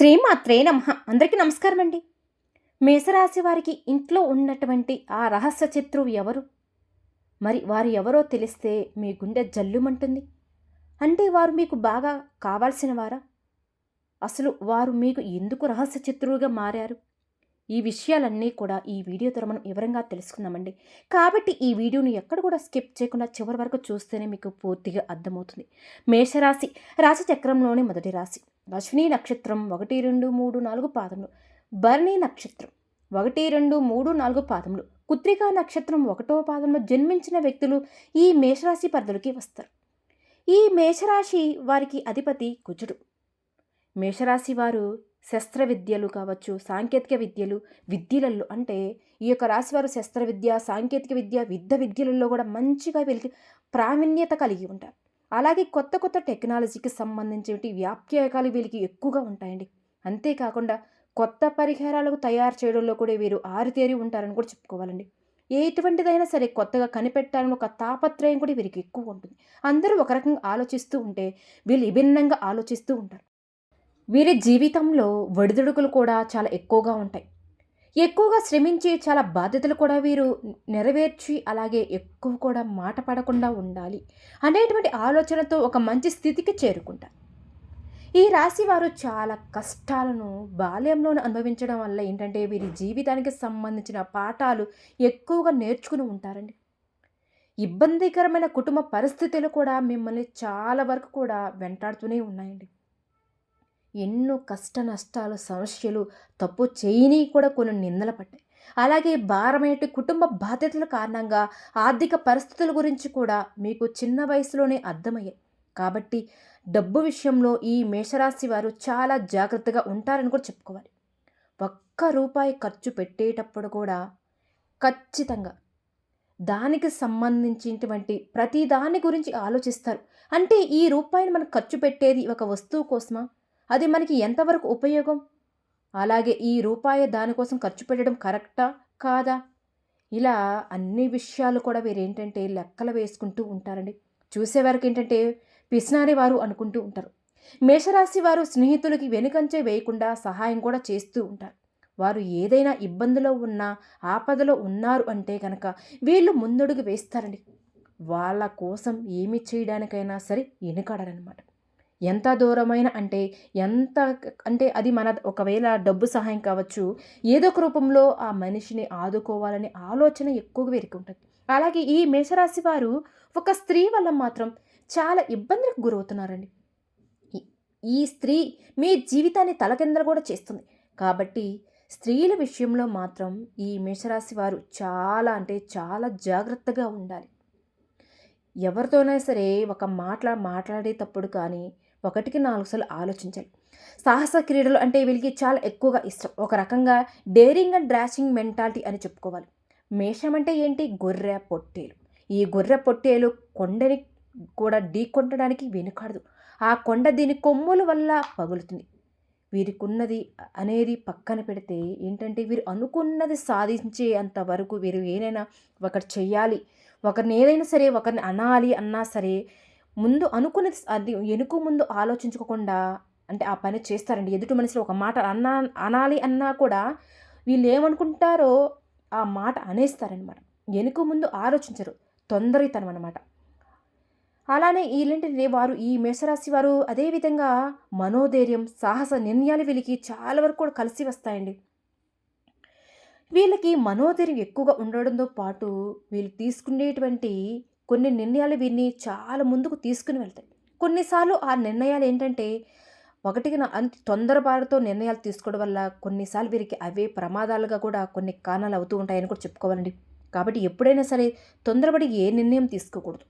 శ్రీమాత్రే నమః. అందరికీ నమస్కారం అండి. మేషరాశి వారికి ఇంట్లో ఉన్నటువంటి ఆ రహస్య శత్రువు ఎవరు? మరి వారు ఎవరో తెలిస్తే మీ గుండె జల్లుమంటుంది. అంటే వారు మీకు బాగా కావాల్సిన వారా? అసలు వారు మీకు ఎందుకు రహస్య శత్రువుగా మారారు? ఈ విషయాలన్నీ కూడా ఈ వీడియో ద్వారా మనం వివరంగా తెలుసుకుందామండి. కాబట్టి ఈ వీడియోని ఎక్కడ కూడా స్కిప్ చేయకుండా చివరి వరకు చూస్తేనే మీకు పూర్తిగా అర్థమవుతుంది. మేషరాశి రాశిచక్రంలోని మొదటి రాశి. అశ్విని నక్షత్రం 1, 2, 3, 4 పాదములు. భరణి నక్షత్రం 1, 2, 3, 4 పాదములు. కృత్తికా నక్షత్రం 1వ పాదంలో జన్మించిన వ్యక్తులు ఈ మేషరాశి పరిధిలోకి వస్తారు. ఈ మేషరాశి వారికి అధిపతి కుజుడు. మేషరాశి వారు శస్త్ర విద్యలు కావచ్చు, సాంకేతిక విద్యలలో అంటే ఈ యొక్క రాశి వారు శస్త్ర విద్య, సాంకేతిక విద్య, యుద్ధ విద్యలలో కూడా మంచిగా వీళ్ళకి ప్రావీణ్యత కలిగి ఉంటారు. అలాగే కొత్త కొత్త టెక్నాలజీకి సంబంధించేటి వ్యాప్యాయకాలు వీళ్ళకి ఎక్కువగా ఉంటాయండి. అంతేకాకుండా కొత్త పరిహారాలకు తయారు చేయడంలో కూడా వీరు ఆరితేరి ఉంటారని కూడా చెప్పుకోవాలండి. ఎటువంటిదైనా సరే కొత్తగా కనిపెట్టాలని ఒక తాపత్రయం కూడా వీరికి ఎక్కువ ఉంటుంది. అందరూ ఒక రకంగా ఆలోచిస్తూ ఉంటే వీళ్ళు విభిన్నంగా ఆలోచిస్తూ ఉంటారు. వీరి జీవితంలో ఒడిదుడుకులు కూడా చాలా ఎక్కువగా ఉంటాయి. ఎక్కువగా శ్రమించి చాలా బాధ్యతలు కూడా వీరు నెరవేర్చి అలాగే ఎక్కువ కూడా మాట పడకుండా ఉండాలి అనేటువంటి ఆలోచనతో ఒక మంచి స్థితికి చేరుకుంటారు. ఈ రాశి వారు చాలా కష్టాలను బాల్యంలోనే అనుభవించడం వల్ల ఏంటంటే వీరి జీవితానికి సంబంధించిన పాఠాలు ఎక్కువగా నేర్చుకుని ఉంటారండి. ఇబ్బందికరమైన కుటుంబ పరిస్థితులు కూడా మిమ్మల్ని చాలా వరకు కూడా వెంటాడుతూనే ఉన్నాయండి. ఎన్నో కష్ట నష్టాలు, సమస్యలు, తప్పు చేయని కూడా కొన్ని నిందలు పడ్డాయి. అలాగే భారమేటి కుటుంబ బాధ్యతల కారణంగా ఆర్థిక పరిస్థితుల గురించి కూడా మీకు చిన్న వయసులోనే అర్థమయ్యాయి. కాబట్టి డబ్బు విషయంలో ఈ మేషరాశి వారు చాలా జాగ్రత్తగా ఉంటారని కూడా చెప్పుకోవాలి. ఒక్క రూపాయి ఖర్చు పెట్టేటప్పుడు కూడా ఖచ్చితంగా దానికి సంబంధించినటువంటి ప్రతి దాని గురించి ఆలోచిస్తారు. అంటే ఈ రూపాయిని మనం ఖర్చు పెట్టేది ఒక వస్తువు కోసమా? అది మనకి ఎంతవరకు ఉపయోగం? అలాగే ఈ రూపాయి దానికోసం ఖర్చు పెట్టడం కరెక్టా? కాదా? ఇలా అన్ని విషయాలు కూడా వీరేంటంటే లెక్కలు వేసుకుంటూ ఉంటారండి. చూసేవారికి ఏంటంటే పిసినారి వారు అనుకుంటూ ఉంటారు. మేషరాశి వారు స్నేహితులకి వెనుకంచే వేయకుండా సహాయం కూడా చేస్తూ ఉంటారు. వారు ఏదైనా ఇబ్బందిలో ఉన్నా, ఆపదలో ఉన్నారు అంటే కనుక వీళ్ళు ముందడుగు వేస్తారండి. వాళ్ళ కోసం ఏమి చేయడానికైనా సరే వెనుకాడరనమాట. ఎంత దూరమైన అంటే ఎంత అంటే అది మన ఒకవేళ డబ్బు సహాయం కావచ్చు, ఏదో ఒక రూపంలో ఆ మనిషిని ఆదుకోవాలనే ఆలోచన ఎక్కువగా వీరికి ఉంటుంది. అలాగే ఈ మేషరాశి వారు ఒక స్త్రీ వల్ల మాత్రం చాలా ఇబ్బందులకు గురవుతున్నారండి. ఈ ఈ స్త్రీ మీ జీవితాన్ని తలకిందలు కూడా చేస్తుంది. కాబట్టి స్త్రీల విషయంలో మాత్రం ఈ మేషరాశి వారు చాలా అంటే చాలా జాగ్రత్తగా ఉండాలి. ఎవరితోనైనా సరే ఒక మాట్లాడేటప్పుడు కానీ ఒకటికి 4 సార్లు ఆలోచించాలి. సాహస క్రీడలు అంటే వీళ్ళకి చాలా ఎక్కువగా ఇష్టం. ఒక రకంగా డేరింగ్ అండ్ డాషింగ్ మెంటాలిటీ అని చెప్పుకోవాలి. మేషం అంటే ఏంటి? గొర్రె పొట్టేలు. ఈ గొర్రె పొట్టేలు కొండని కూడా ఢీకొట్టడానికి వెనుకాడదు. ఆ కొండ దీని కొమ్ముల వల్ల పగులుతుంది. వీరికున్నది అనేది పక్కన పెడితే ఏంటంటే వీరు అనుకున్నది సాధించే అంతవరకు వీరు ఏదైనా ఒకటి చెయ్యాలి, ఒకరిని ఏదైనా సరే ఒకరిని అనాలి అన్నా సరే ముందు అనుకున్నది అది వెనుక ముందు ఆలోచించుకోకుండా అంటే ఆ పని చేస్తారండి. ఎదుటి మనిషిలో ఒక మాట అనాలి అన్నా కూడా వీళ్ళు ఏమనుకుంటారో ఆ మాట అనేస్తారనమాట. వెనుక ముందు ఆలోచించరు. తొందరతనం అనమాట. అలానే ఈళ్ళేంటంటే వారు ఈ మేషరాశి వారు అదేవిధంగా మనోధైర్యం, సాహస నిర్ణయాలు వీళ్ళకి చాలా వరకు కూడా కలిసి వస్తాయండి. వీళ్ళకి మనోధైర్యం ఎక్కువగా ఉండడంతో పాటు వీళ్ళు తీసుకునేటువంటి కొన్ని నిర్ణయాలు వీరిని చాలా ముందుకు తీసుకుని వెళ్తాయి. కొన్నిసార్లు ఆ నిర్ణయాలు ఏంటంటే ఒకటికి అంటే తొందరపాటుతో నిర్ణయాలు తీసుకోవడం వల్ల కొన్నిసార్లు వీరికి అవే ప్రమాదాలుగా కూడా కొన్ని కారణాలు అవుతూ ఉంటాయని కూడా చెప్పుకోవాలండి. కాబట్టి ఎప్పుడైనా సరే తొందరపడి ఏ నిర్ణయం తీసుకోకూడదు.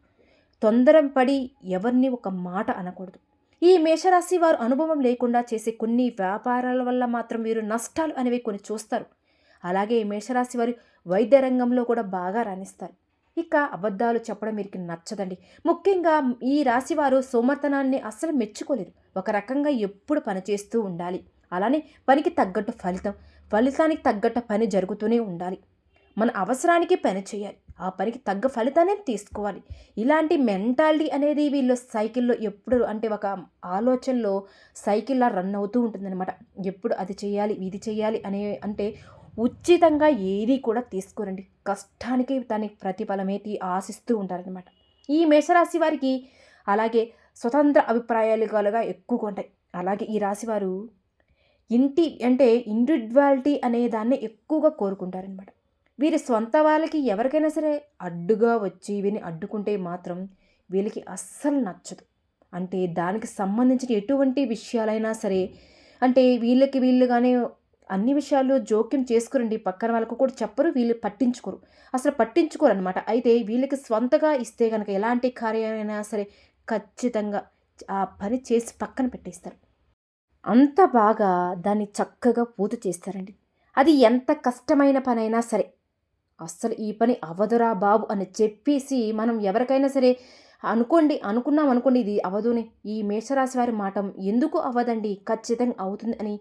తొందరపడి ఎవరిని ఒక మాట అనకూడదు. ఈ మేషరాశి వారు అనుభవం లేకుండా చేసే కొన్ని వ్యాపారాల వల్ల మాత్రం వీరు నష్టాలు అనేవి కొన్ని చూస్తారు. అలాగే మేషరాశి వారి వైద్య రంగంలో కూడా బాగా రాణిస్తారు. ఇక అబద్ధాలు చెప్పడం వీరికి నచ్చదండి. ముఖ్యంగా ఈ రాశివారు సోమర్తనాన్ని అస్సలు మెచ్చుకోలేరు. ఒక రకంగా ఎప్పుడు పనిచేస్తూ ఉండాలి. అలానే పనికి తగ్గట్టు ఫలితానికి తగ్గట్టు పని జరుగుతూనే ఉండాలి. మన అవసరానికి పని చేయాలి, ఆ పనికి తగ్గ ఫలితాన్ని తీసుకోవాలి. ఇలాంటి మెంటాలిటీ అనేది వీళ్ళు సైకిల్లో ఎప్పుడు అంటే ఒక ఆలోచనలో సైకిల్లా రన్ అవుతూ ఉంటుందన్నమాట. ఎప్పుడు అది చేయాలి, ఇది చేయాలి అనే అంటే ఉచితంగా ఏది కూడా తీసుకోరండి. కష్టానికి దానికి ప్రతిఫలమేటి ఆశిస్తూ ఉంటారనమాట. ఈ మేషరాశి వారికి అలాగే స్వతంత్ర అభిప్రాయాలు కలగా ఎక్కువగా ఉంటాయి. అలాగే ఈ రాశివారు అంటే ఇండివిడ్యువాలిటీ అనే దాన్ని ఎక్కువగా కోరుకుంటారనమాట. వీరి స్వంత వాళ్ళకి ఎవరికైనా సరే అడ్డుగా వచ్చి వీరిని అడ్డుకుంటే మాత్రం వీళ్ళకి అస్సలు నచ్చదు. అంటే దానికి సంబంధించిన ఎటువంటి విషయాలైనా సరే అంటే వీళ్ళుగానే అన్ని విషయాలు జోక్యం చేసుకోరండి. పక్కన వాళ్ళకు కూడా చెప్పరు, వీళ్ళు పట్టించుకోరు. అసలు పట్టించుకోరనమాట. అయితే వీళ్ళకి స్వంతగా ఇస్తే గనక ఎలాంటి కార్యమైనా సరే ఖచ్చితంగా ఆ పని చేసి పక్కన పెట్టేస్తారు. అంత బాగా దాన్ని చక్కగా పూర్తి చేస్తారండి. అది ఎంత కష్టమైన పనైనా సరే, అస్సలు ఈ పని అవ్వదురా బాబు అని చెప్పేసి మనం ఎవరికైనా సరే అనుకున్నాం అనుకోండి ఇది అవ్వదుని, ఈ మేషరాశి వారి మాట ఎందుకు అవ్వదండి, ఖచ్చితంగా అవుతుంది అని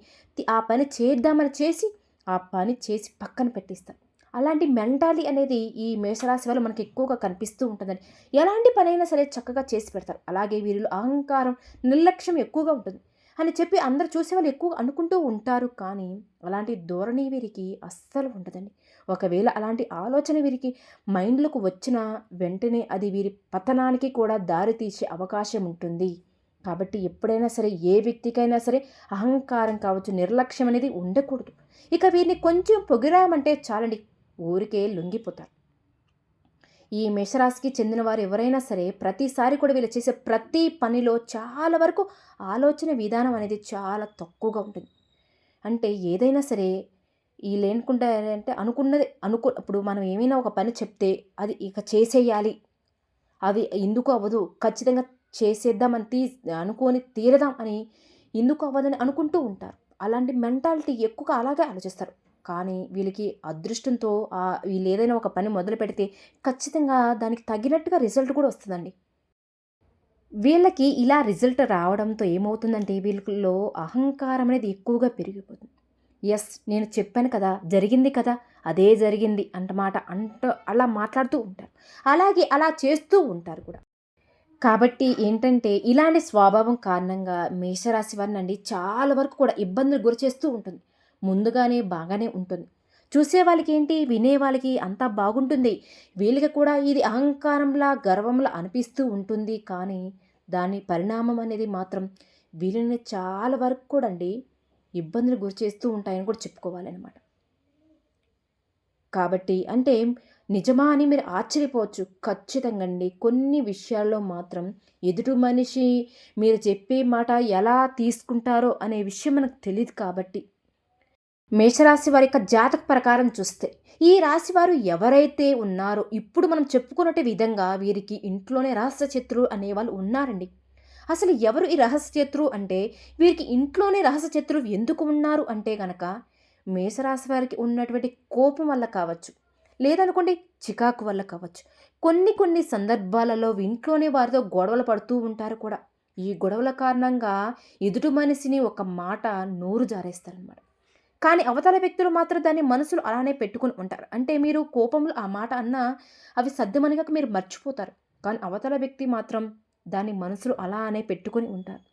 ఆ పని చేద్దామని చేసి ఆ పని చేసి పక్కన పెట్టేస్తారు. అలాంటి మెంటాలిటీ అనేది ఈ మేషరాశి వాళ్ళు మనకి ఎక్కువగా కనిపిస్తూ ఉంటుందండి. ఎలాంటి పనైనా సరే చక్కగా చేసి పెడతారు. అలాగే వీరిలో అహంకారం, నిర్లక్ష్యం ఎక్కువగా ఉంటుంది అని చెప్పి అందరూ చూసేవాళ్ళు ఎక్కువగా అనుకుంటూ ఉంటారు. కానీ అలాంటి ధోరణి వీరికి అస్సలు ఉండదండి. ఒకవేళ అలాంటి ఆలోచన వీరికి మైండ్‌లోకి వచ్చిన వెంటనే అది వీరి పతనానికి కూడా దారి తీసే అవకాశం ఉంటుంది. కాబట్టి ఎప్పుడైనా సరే ఏ వ్యక్తికైనా సరే అహంకారం కావచ్చు, నిర్లక్ష్యం అనేది ఉండకూడదు. ఇక వీరిని కొంచెం పొగిడామంటే చాలండి, ఊరికే లొంగిపోతారు. ఈ మేషరాశికి చెందిన వారు ఎవరైనా సరే ప్రతిసారి కూడా వీళ్ళు చేసే ప్రతి పనిలో చాలా వరకు ఆలోచన విధానం అనేది చాలా తక్కువగా ఉంటుంది. అంటే ఏదైనా సరే ఈళ్ళేనుకుంటారంటే అనుకున్నది ఇప్పుడు మనం ఏమైనా ఒక పని చెప్తే అది ఇక చేసేయాలి. అది ఎందుకు అవ్వదు, ఖచ్చితంగా చేసేద్దామని అనుకోని తీరదాం అని ఎందుకు అవ్వదని అనుకుంటూ ఉంటారు. అలాంటి మెంటాలిటీ ఎక్కువగా అలాగే ఆలోచిస్తారు. కానీ వీళ్ళకి అదృష్టంతో వీళ్ళేదైనా ఒక పని మొదలుపెడితే ఖచ్చితంగా దానికి తగినట్టుగా రిజల్ట్ కూడా వస్తదండి. వీళ్ళకి ఇలా రిజల్ట్ రావడంతో ఏమవుతుందంటే వీళ్ళలో అహంకారం అనేది ఎక్కువగా పెరిగిపోతుంది. నేను చెప్పాను కదా! జరిగింది కదా! అదే జరిగింది అలా మాట్లాడుతూ ఉంటారు. అలాగే అలా చేస్తూ ఉంటారు కూడా. కాబట్టి ఏంటంటే ఇలాంటి స్వభావం కారణంగా మేషరాశి వారినండి చాలా వరకు కూడా ఇబ్బందులు గురిచేస్తూ ఉంటుంది. ముందుగానే బాగానే ఉంటుంది. చూసే వాళ్ళకేంటి, వినే వాళ్ళకి అంతా బాగుంటుంది. వీళ్ళకి కూడా ఇది అహంకారంలా, గర్వంలా అనిపిస్తూ ఉంటుంది. కానీ దాని పరిణామం అనేది మాత్రం వీళ్ళని చాలా వరకు కూడా అండి ఇబ్బందులు గురిచేస్తూ ఉంటాయని కూడా చెప్పుకోవాలనమాట. కాబట్టి అంటే నిజమా అని మీరు ఆశ్చర్యపోవచ్చు. ఖచ్చితంగా అండి. కొన్ని విషయాల్లో మాత్రం ఎదుటి మనిషి మీరు చెప్పే మాట ఎలా తీసుకుంటారో అనే విషయం మనకు తెలీదు కాబట్టి. మేషరాశి వారి యొక్క జాతక ప్రకారం చూస్తే ఈ రాశి వారు ఎవరైతే ఉన్నారో ఇప్పుడు మనం చెప్పుకున్నట్టు విధంగా వీరికి ఇంట్లోనే రహస్య శత్రువు అనేవాళ్ళు ఉన్నారండి. అసలు ఎవరు ఈ రహస్య శత్రువు అంటే వీరికి ఇంట్లోనే రహస్య శత్రువు ఎందుకు ఉన్నారు అంటే గనక మేషరాశి వారికి ఉన్నటువంటి కోపం వల్ల కావచ్చు, లేదనుకోండి చికాకు వల్ల కావచ్చు. కొన్ని సందర్భాలలో ఇంట్లోనే వారితో గొడవలు పడుతూ ఉంటారు కూడా. ఈ గొడవల కారణంగా ఎదుటి మనిషిని ఒక మాట నోరు జారేస్తారనమాట. కానీ అవతల వ్యక్తులు మాత్రం దాన్ని మనసులో అలానే పెట్టుకొని ఉంటారు. అంటే మీరు కోపంలో ఆ మాట అన్నా అవి సద్దుమణిగాక మీరు మర్చిపోతారు. కానీ అవతల వ్యక్తి మాత్రం దాన్ని మనసులో అలానే పెట్టుకొని ఉంటారు.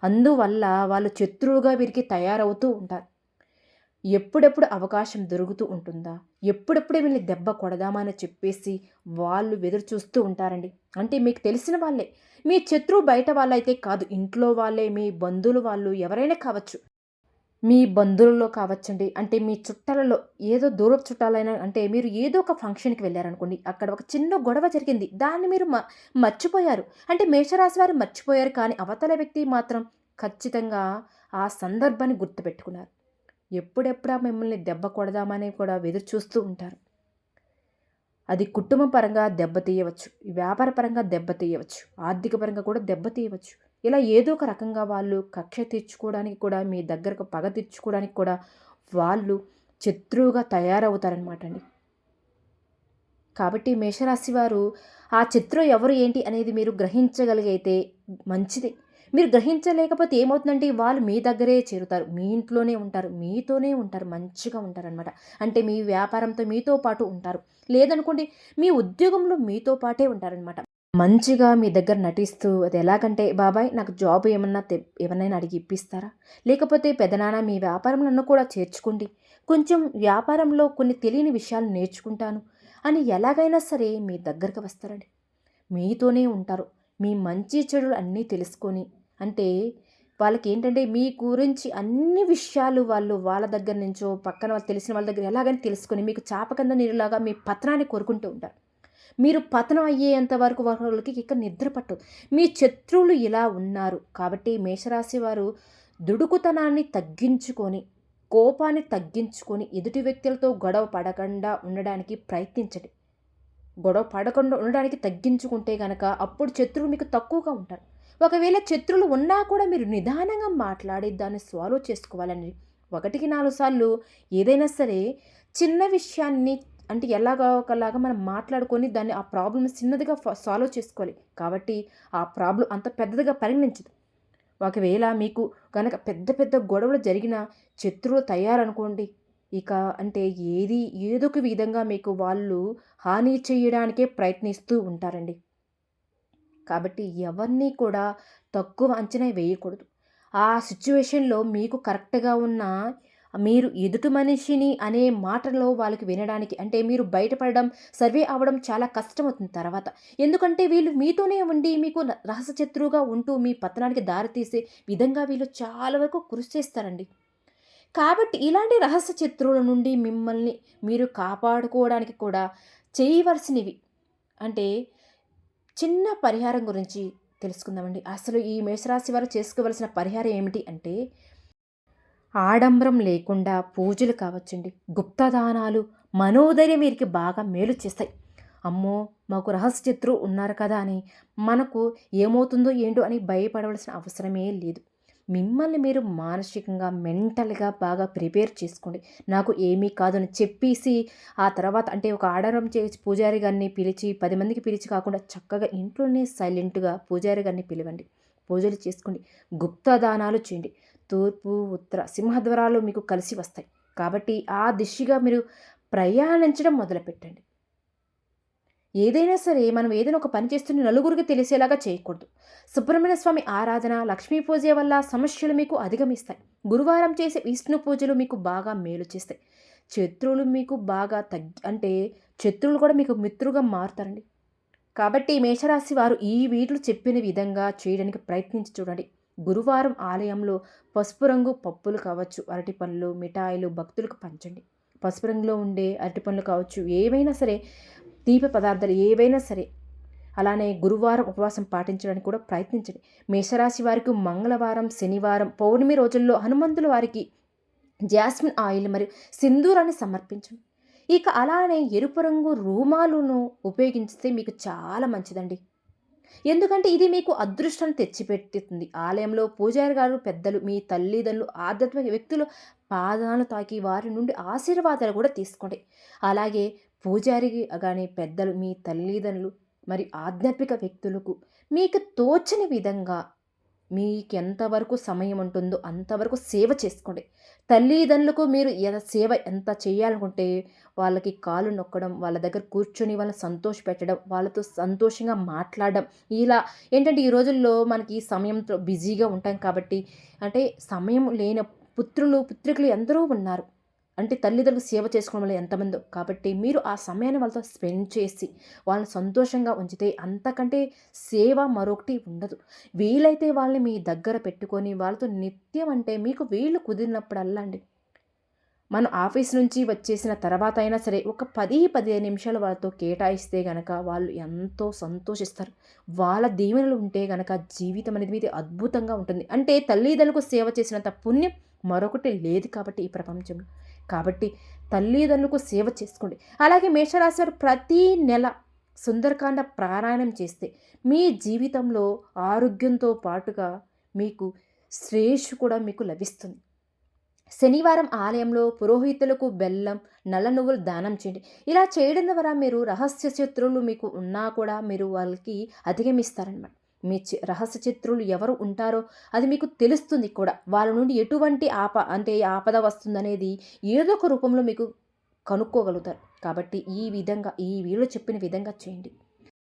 అందువల్ల వాళ్ళు శత్రువుగా వీరికి తయారవుతూ ఉంటారు. ఎప్పుడెప్పుడు అవకాశం దొరుకుతూ ఉంటుందా, ఎప్పుడెప్పుడు వీళ్ళని దెబ్బ కొడదామా అని చెప్పేసి వాళ్ళు ఎదురు చూస్తూ ఉంటారండి. అంటే మీకు తెలిసిన వాళ్ళే, మీ శత్రువు బయట వాళ్ళైతే కాదు, ఇంట్లో వాళ్ళే, మీ బంధువులు వాళ్ళు ఎవరైనా కావచ్చు. మీ బంధువులలో కావచ్చండి, అంటే మీ చుట్టాలలో ఏదో దూరపు చుట్టాలైనా అంటే మీరు ఏదో ఒక ఫంక్షన్‌కి వెళ్లారనుకోండి. అక్కడ ఒక చిన్న గొడవ జరిగింది. దాన్ని మీరు మర్చిపోయారు. అంటే మేషరాశి వారు మర్చిపోయారు, కానీ అవతల వ్యక్తి మాత్రం ఖచ్చితంగా ఆ సందర్భాన్ని గుర్తుపెట్టుకున్నారు. ఎప్పుడెప్పుడా మిమ్మల్ని దెబ్బ కొడదామని కూడా ఎదురు చూస్తూ ఉంటారు. అది కుటుంబ పరంగా దెబ్బతీయవచ్చు, వ్యాపార పరంగా దెబ్బతీయవచ్చు, ఆర్థిక పరంగా కూడా దెబ్బతీయవచ్చు. ఇలా ఏదో ఒక రకంగా వాళ్ళు కక్ష తీర్చుకోవడానికి కూడా, మీ దగ్గరకు పగ తీర్చుకోవడానికి కూడా వాళ్ళు శత్రువుగా తయారవుతారనమాట అండి. కాబట్టి మేషరాశి వారు ఆ శత్రువు ఎవరు ఏంటి అనేది మీరు గ్రహించగలిగితే మంచిది. మీరు గ్రహించలేకపోతే ఏమవుతుందంటే వాళ్ళు మీ దగ్గరే చేరుతారు. మీ ఇంట్లోనే ఉంటారు. మీతోనే ఉంటారు. మంచిగా ఉంటారనమాట. అంటే మీ వ్యాపారంతో మీతో పాటు ఉంటారు. లేదనుకోండి మీ ఉద్యోగంలో మీతో పాటే ఉంటారనమాట. మంచిగా మీ దగ్గర నటిస్తూ అది ఎలాగంటే, "బాబాయ్ నాకు జాబ్ ఏమన్నా ఎవరినైనా అడిగి ఇప్పిస్తారా? లేకపోతే పెదనాన్న మీ వ్యాపారం నన్ను కూడా చేర్చుకోండి. కొంచెం వ్యాపారంలో కొన్ని తెలియని విషయాలు నేర్చుకుంటాను" అని ఎలాగైనా సరే మీ దగ్గరికి వస్తారండి. మీతోనే ఉంటారు. మీ మంచి చెడులు అన్నీ తెలుసుకొని అంటే వాళ్ళకేంటంటే మీ గురించి అన్ని విషయాలు వాళ్ళు వాళ్ళ దగ్గర నుంచో, పక్కన వాళ్ళు తెలిసిన వాళ్ళ దగ్గర ఎలాగని తెలుసుకొని మీకు చాప కింద నీరులాగా మీ పతనాన్ని కోరుకుంటూ ఉంటారు. మీరు పతనం అయ్యేంత వరకు వాళ్ళకి ఇక నిద్ర పట్టదు. మీ శత్రువులు ఇలా ఉన్నారు. కాబట్టి మేషరాశి వారు దుడుకుతనాన్ని తగ్గించుకొని, కోపాన్ని తగ్గించుకొని, ఎదుటి వ్యక్తులతో గొడవ పడకుండా ఉండడానికి ప్రయత్నించండి. గొడవ పడకుండా ఉండడానికి తగ్గించుకుంటే గనక అప్పుడు శత్రువులు మీకు తక్కువగా ఉంటారు. ఒకవేళ శత్రువులు ఉన్నా కూడా మీరు నిదానంగా మాట్లాడి దాన్ని సాల్వ్ చేసుకోవాలండి. 1కి 4 సార్లు ఏదైనా సరే చిన్న విషయాన్ని అంటే ఎలాగా ఒకలాగా మనం మాట్లాడుకొని దాన్ని ఆ ప్రాబ్లమ్ చిన్నదిగా సాల్వ్ చేసుకోవాలి. కాబట్టి ఆ ప్రాబ్లమ్ అంత పెద్దదిగా పరిగణించదు. ఒకవేళ మీకు గనక పెద్ద పెద్ద గొడవలు జరిగిన శత్రువులు తయారనుకోండి, ఇక అంటే ఏదో ఒక విధంగా మీకు వాళ్ళు హాని చేయడానికే ప్రయత్నిస్తూ ఉంటారండి. కాబట్టి ఎవరిని కూడా తక్కువ అంచనా వేయకూడదు. ఆ సిట్యుయేషన్‌లో మీకు కరెక్ట్‌గా ఉన్న మీరు ఎదుటి మనిషిని అనే మాటలో వాళ్ళకి వినడానికి అంటే మీరు బయటపడడం, సర్వే అవ్వడం చాలా కష్టమవుతుంది తర్వాత. ఎందుకంటే వీళ్ళు మీతోనే ఉండి మీకు రహస్య శత్రువుగా ఉంటూ మీ పతనానికి దారితీసే విధంగా వీళ్ళు చాలా వరకు కృషి చేస్తారండి. కాబట్టి ఇలాంటి రహస్య శత్రువుల నుండి మిమ్మల్ని మీరు కాపాడుకోవడానికి కూడా చేయవలసినవి అంటే చిన్న పరిహారం గురించి తెలుసుకుందామండి. అసలు ఈ మేషరాశి వారు చేసుకోవలసిన పరిహారం ఏమిటి అంటే, ఆడంబరం లేకుండా పూజలు కావచ్చండి. గుప్తదానాలు, మనోధైర్యం వీరికి బాగా మేలు చేస్తాయి. అమ్మో! మాకు రహస్య శత్రువు ఉన్నారు కదా అని మనకు ఏమవుతుందో ఏంటో అని భయపడవలసిన అవసరమే లేదు. మిమ్మల్ని మీరు మానసికంగా, మెంటల్‌గా బాగా ప్రిపేర్ చేసుకోండి. నాకు ఏమీ కాదని చెప్పేసి ఆ తర్వాత అంటే ఒక ఆడారం చేసి పూజారి గారిని పిలిచి 10 మందికి పిలిచి కాకుండా చక్కగా ఇంట్లోనే సైలెంట్‌గా పూజారి గారిని పిలవండి. పూజలు చేసుకోండి. గుప్తదానాలు చేయండి. తూర్పు, ఉత్తర సింహద్వారాలు మీకు కలిసి వస్తాయి. కాబట్టి ఆ దిశగా మీరు ప్రయాణించడం మొదలుపెట్టండి. ఏదైనా సరే మనం ఏదైనా ఒక పని చేస్తున్న నలుగురికి తెలిసేలాగా చేయకూడదు. సుబ్రహ్మణ్య స్వామి ఆరాధన, లక్ష్మీ పూజ వల్ల సమస్యలు మీకు అధిగమిస్తాయి. గురువారం చేసే విష్ణు పూజలు మీకు బాగా మేలు చేస్తాయి. శత్రువులు మీకు బాగా అంటే శత్రువులు కూడా మీకు మిత్రుగా మారుతారండి. కాబట్టి మేషరాశి వారు ఈ వీటిలో చెప్పిన విధంగా చేయడానికి ప్రయత్నించి చూడండి. గురువారం ఆలయంలో పసుపు రంగు పప్పులు కావచ్చు, అరటి పండ్లు, మిఠాయిలు భక్తులకు పంచండి. పసుపు రంగులో ఉండే అరటి పండ్లు కావచ్చు, ఏవైనా సరే తీపి పదార్థాలు ఏవైనా సరే. అలానే గురువారం ఉపవాసం పాటించడానికి కూడా ప్రయత్నించండి. మేషరాశి వారికి మంగళవారం, శనివారం, పౌర్ణమి రోజుల్లో హనుమంతుల వారికి జాస్మిన్ ఆయిల్ మరియు సింధూరాన్ని సమర్పించండి. ఇక అలానే ఎరుపు రంగు రూమాలును ఉపయోగిస్తే మీకు చాలా మంచిదండి. ఎందుకంటే ఇది మీకు అదృష్టాన్ని తెచ్చిపెట్టుతుంది. ఆలయంలో పూజారి గారు, పెద్దలు, మీ తల్లిదండ్రులు, ఆధ్యాత్మిక వ్యక్తులు పాదాలు తాకి వారి నుండి ఆశీర్వాదాలు కూడా తీసుకోండి. అలాగే పూజారి గాని, పెద్దలు, మీ తల్లిదండ్రులు మరి ఆధ్యాత్మిక వ్యక్తులకు మీకు తోచని విధంగా మీకెంతవరకు సమయం ఉంటుందో అంతవరకు సేవ చేసుకోండి. తల్లిదండ్రులకు మీరు సేవ ఎంత చేయాలనుకుంటే వాళ్ళకి కాళ్ళు నొక్కడం, వాళ్ళ దగ్గర కూర్చొని వాళ్ళని సంతోషపెట్టడం, వాళ్ళతో సంతోషంగా మాట్లాడడం. ఇలా ఏంటంటే ఈ రోజుల్లో మనకి సమయంతో బిజీగా ఉంటాం కాబట్టి అంటే సమయం లేని పుత్రులు, పుత్రికలు ఎందరో ఉన్నారు. అంటే తల్లిదండ్రులకు సేవ చేసుకోవడం వల్ల ఎంతమందో. కాబట్టి మీరు ఆ సమయాన్ని వాళ్ళతో స్పెండ్ చేసి వాళ్ళని సంతోషంగా ఉంచితే అంతకంటే సేవ మరొకటి ఉండదు. వీలైతే వాళ్ళని మీ దగ్గర పెట్టుకొని వాళ్ళతో నిత్యం అంటే మీకు వీలు కుదిరినప్పుడల్లా అండి. మనం ఆఫీస్ నుంచి వచ్చేసిన తర్వాత అయినా సరే ఒక 15 నిమిషాలు వాళ్ళతో కేటాయిస్తే గనక వాళ్ళు ఎంతో సంతోషిస్తారు. వాళ్ళ దీవెనలు ఉంటే గనక జీవితం అనేది మీది అద్భుతంగా ఉంటుంది. అంటే తల్లిదండ్రులకు సేవ చేసినంత పుణ్యం మరొకటి లేదు కాబట్టి ఈ ప్రపంచంలో. కాబట్టి తల్లిదండ్రులకు సేవ చేసుకోండి. అలాగే మేషరాశి వారు ప్రతి నెల సుందరకాండ పారాయణం చేస్తే మీ జీవితంలో ఆరోగ్యంతో పాటుగా మీకు శ్రేయస్సు కూడా మీకు లభిస్తుంది. శనివారం ఆలయంలో పురోహితులకు బెల్లం, నల్ల నువ్వులు దానం చేయండి. ఇలా చేయడం ద్వారా మీరు రహస్య శత్రువులు మీకు ఉన్నా కూడా మీరు వాళ్ళకి అధిగమిస్తారనమాట. మీ రహస్య శత్రువులు ఎవరు ఉంటారో అది మీకు తెలుస్తుంది కూడా. వాళ్ళ నుండి ఎటువంటి ఆపద వస్తుందనేది ఏదో ఒక రూపంలో మీకు కనుక్కోగలుగుతారు. కాబట్టి ఈ విధంగా ఈ వీడియోలో చెప్పిన విధంగా చేయండి.